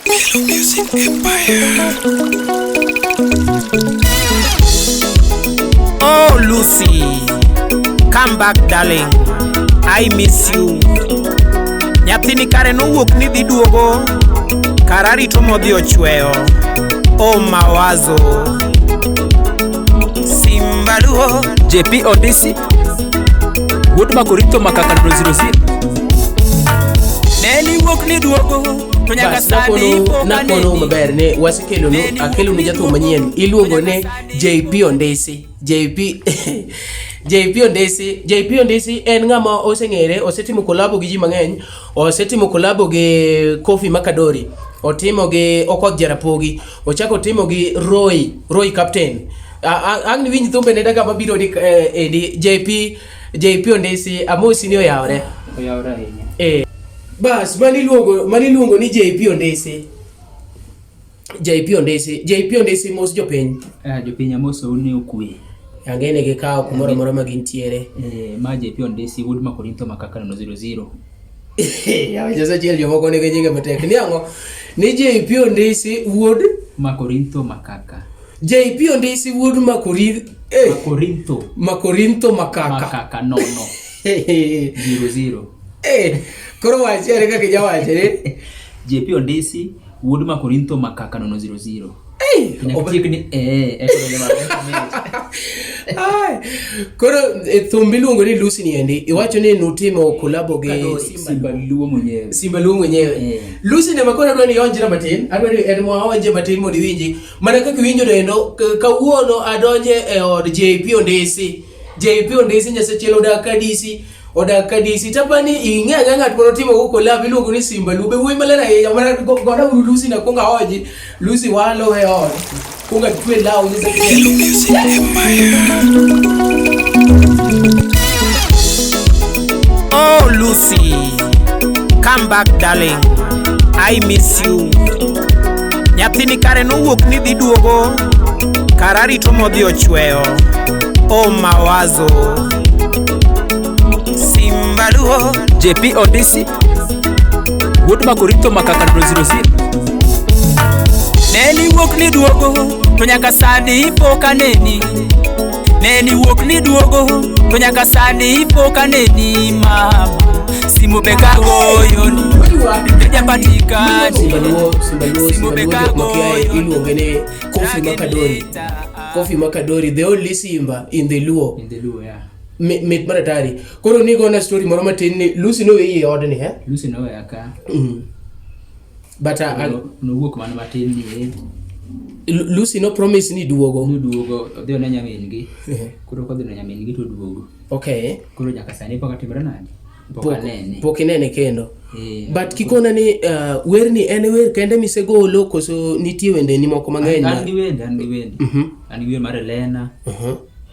Music Empire. Oh Lucy, come back darling, I miss you. Nyathini kare nowuok ni dhi duogo, karari to modhi ochweyo. Oh mawazo Simbaluo JP Odisi Wood Makorito Makaka 000 Neli wuok ni duogo to nyaka sani nakono maber ne wasekelo no akelo ni jatho manyien iluongo ne JP Odisi. JP Odisi en ng'ama oseng'ere, osetimo kolabo gi ji mang'eny, osetimo kolabo gi Kofi Makadori, otimo gi Okoth Jarapogi, ochako timo gi Roy Captain. Angni winj thumbe ne daga mabiro di JP Odisi amosi ni oyawre ahinya. Bas mani luongo ni JP Odisi. JP Odisi mos jopiny. Jopiny amoso uni okwe. Angene gi kao kumoro moro magintiere. Ma JP Odisi Wood Makorito Makaka 00. Ya jasa chiel jomoko ne nyinge matek. Ni ang'o? Ni JP Odisi Wood Makorito Makaka. JP Odisi Wood Makorito Makaka nono 00. Koro wachiere kaka jawache JP Odisi Wood Makorito Makaka 000. Koro thumbi luongo ni Lucy ni endi iwacho ni nutimo kolabo gi Simbaluo mwenyewe. Lucy ne makona dwani yonjira matin, adwani en mwaonje matin mondo iwinji mana kaka winjo dendo kawuono adonje e od JP Odisi. JP Odisi nyasechielo odak kadisi tapani ing'e ng'at moro timo go kolabo iluongo ni Simbaluo. Be wuoyi malera ahinya mana goda Lucy na konga hoji Lucy walo e od konga twe lao ni Music Empire. Oh Lucy, come back darling, I miss you. Nyathini kare nowuok ni dhi duogo, karari to modhi ochweyo. Oh mawazo Simbaluo JP Odisi Wood Makorito Makaka 00. Neli wuok ni duogo to nyaka sani pok aneni. Neli wuok ni duogo to nyaka sani pok aneni mama. Simu be kagoyoni Deja patika Simbaluo iluongo ne Kofi Makadori, the only Simba in the Luo. Yeah. Mit maratari. Koro ni gona story moro matin ni Lucy no we odni Lucy no aka. But no wuok man matin ni Lucy no promise ni duogo. Odhi na nyamin gi. Koro kodhi na nyamin gi to duogo. Okay. Koro nyaka sani pok atimre nani. Pok inene kendo. But kikona ni werni en wer kende misegolo koso nitie wende ni moko mang'eny. An gi wende. An gi wer mar Elena.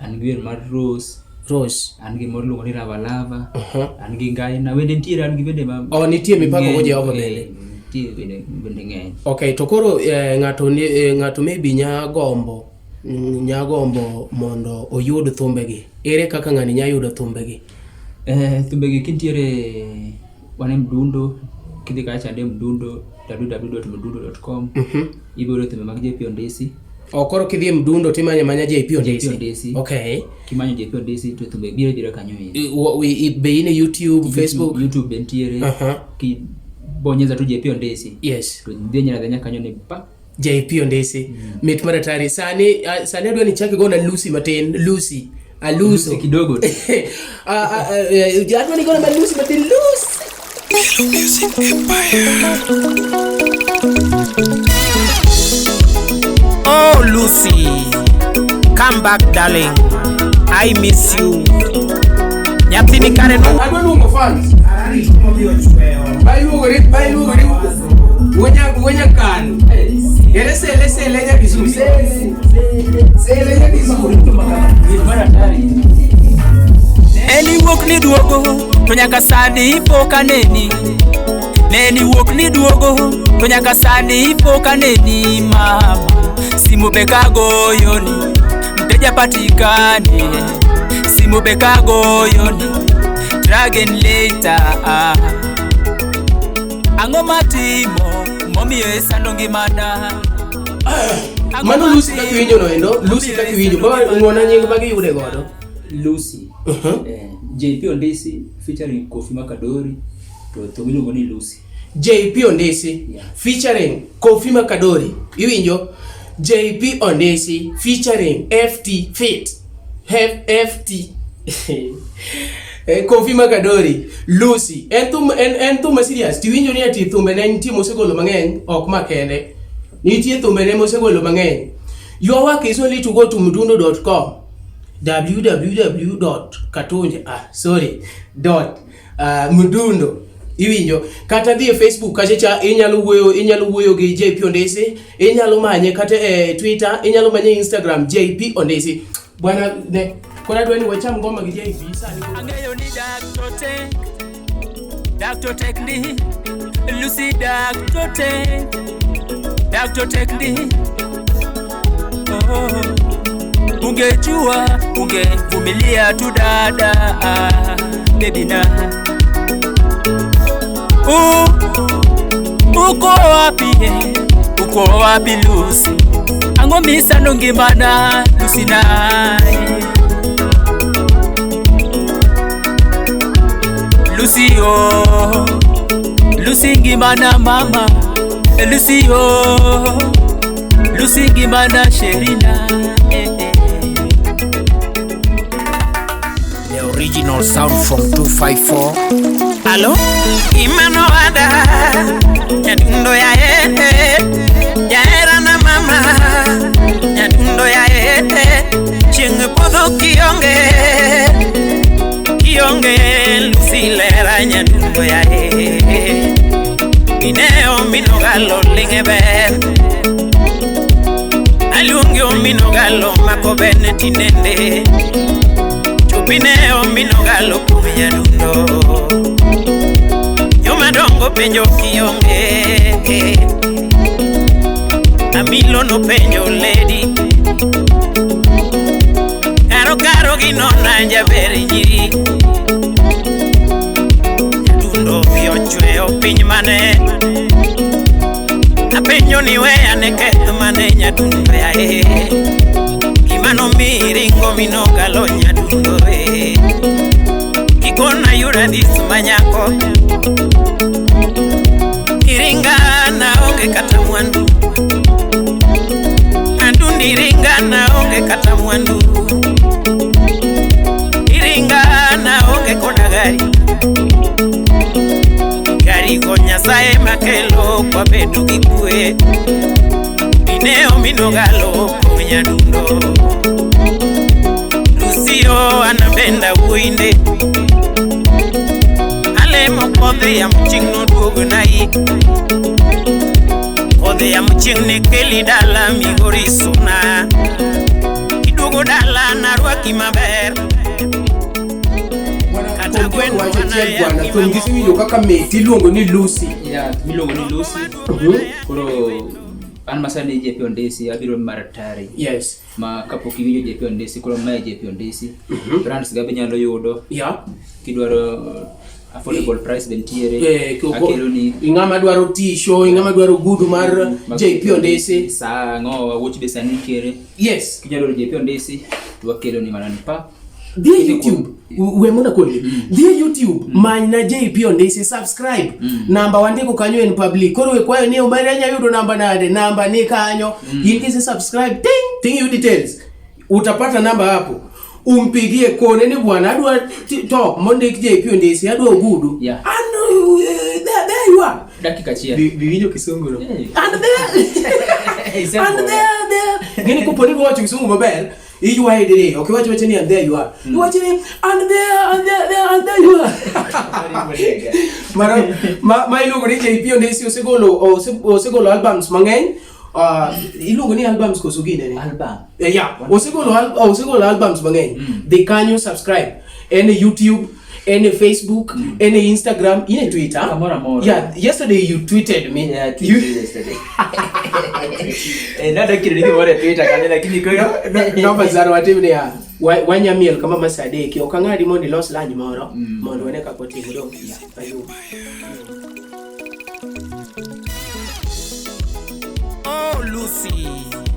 An gi wer mar Rose. An gi mor luongo ni Lava. An gi ngai na wende ntiere an gi wende ma nitie mipako go Jehova bende. Ntiere wende ng'eny. Okay, to koro ng'ato maybe nyagombo mondo oyud thumbegi. Ere kaka ng'ani nyayudo thumbegi? Thumbegi kintiere wane Mdundo, kidhi kacha ande Mdundo www.mdundo.com. Ibiro thumbe mag JP Odisi. Koro kidhi Mdundo timanya JP Odisi. Okay. Kimanyo JP Odisi to thumbe biro kanyo be in YouTube, Facebook. YouTube bentiere. Ki bonyeza tu JP Odisi. Yes. To dhi kanyo ni pa JP Odisi. Mit maratari sani adwani chaki gona Lucy matin. Lucy kidogo. Adwani gona Lucy matin. Lucy. Music Empire. Oh Lucy, come back darling, I miss you. Nyathini kare no adwani fans. Bailugo Wenya kan. Ele nya Kisumu. Ele nya Kisumu. Neli wuok ni duogo to nyaka sani pok aneni. Neli wuok ni duogo to nyaka sani pok aneni mama. Simu be kagoyoni Deja patikani. Simu be kagoyoni Dragon later. Ang'o matimo Gimomiyo isando ngimana. Mano Lucy kaka winjo no endo. Lucy kaka winjo. Kwa ngona nyingo magi yude godo. Lucy. JP Ondesi featuring Kofi Makadori. To miluongo ni Lucy. JP Ondesi featuring Kofi Makadori. Iwinjo? JP Ondesi featuring FT Fit. FT. Kofi Makadori, Lucy. En thum serious. Tiwinjo ni ati thumbe ne nitie mosegolo mang'eny ok makende. Nitie thumbe ne mosegolo mang'eny. Your work is only to go to mudundo.com. www.mudundo. Iwinjo kata dhi e Facebook kacha inyalo wuoyo gi JP Ondesi, inyalo manye kata Twitter, inyalo manye Instagram JP Ondesi. Bwana ne kona dwani wacham ngoma gi JP sani. Angeyo ni Dr. Technique, Lucy Dr. Technique. Ungejua, ungevumilia tu dada, baby na. Uko wapi Lucy? Angomisa nongimana Lucy nae. Lucy ngimana mama. Lucy ngimana Sherina. The original sound from 254. Hello? Imano ada nyadundo ya era na mama nyadundo ya chingue podo kionge Lucy lera nyadundo ya Ineo minogalo lingeber Alungio minogalo makobene tinende Chupineo minogalo kuminyadundo Yomadongo penjo kionge Amilo no penjo lady Karo ginona jaberi nyiri Nyadundo biochweo piny mane Apenjo niwe aneke mane nyadundo ya Kimano miringo minogalo nyadundo Kikona yura dismanyako Iringa na onge kata mwandu Andundi iringa na onge kata mwandu Iringa na onge koda gari konya sae makelo kwa bedu kikue Ineo minogalo kwenye dundo Lucio anabenda uinde Ale mokode ya mchingno duogu nai Kode ya mchingne keli dala migori suna Kiduogu dala narua kimaber Kata kwenu wachetia bwana Tungisi wiyo kaka meti luongo ni Lucy. Milongo ni Lucy. Kuro an masani JP Ondesi abiro maratari. Yes. Ma kapoki winjo JP Ondesi kuro mae JP Ondesi. Brands gabe nyalo yudo. Kidwaro affordable price bentiere. Akelo ni ingama dwaro t-shirt, ingama dwaro gudu mar JP Ondesi. Sa ngo watch be sani kere. Yes. Kinyalo JP Ondesi tuwakelo ni manani pa. Dear YouTube, we muna kuli. Dear YouTube, manya JP Ondesi subscribe. Namba wandiko kanyo in public. Koro we kwayo ni umarenya yudo namba nade. Namba ni kanyo. Inkise subscribe. Ting you details. Utapata namba hapo. Umpigie kone ni bwana adwa talk Monday JP Ondesi adwa gudu. Yeah. And there you are. Dakika chia. Bivinyo kisunguro. And there. Gini kuponi watch kisungu mobile. You are here. Okay, watch ni and there you are. You watch ni and there you are. Mara ilugo ni JP Ondesi osegolo albums mang'eny. Ilugo ni albums kosugine ni Album. Yeah, osegolo albums mang'eny. They can you subscribe any YouTube, any Facebook, any Instagram, any Twitter. Kamora. Yeah, yesterday you tweeted me. Yeah, yesterday. Nada kile ni more Twitter kana lakini kwa no bazaro watimne ya wanyamiel kama masadeki okangadi mondi los lanyi moro mondo wene kapoti gudo. Lucy.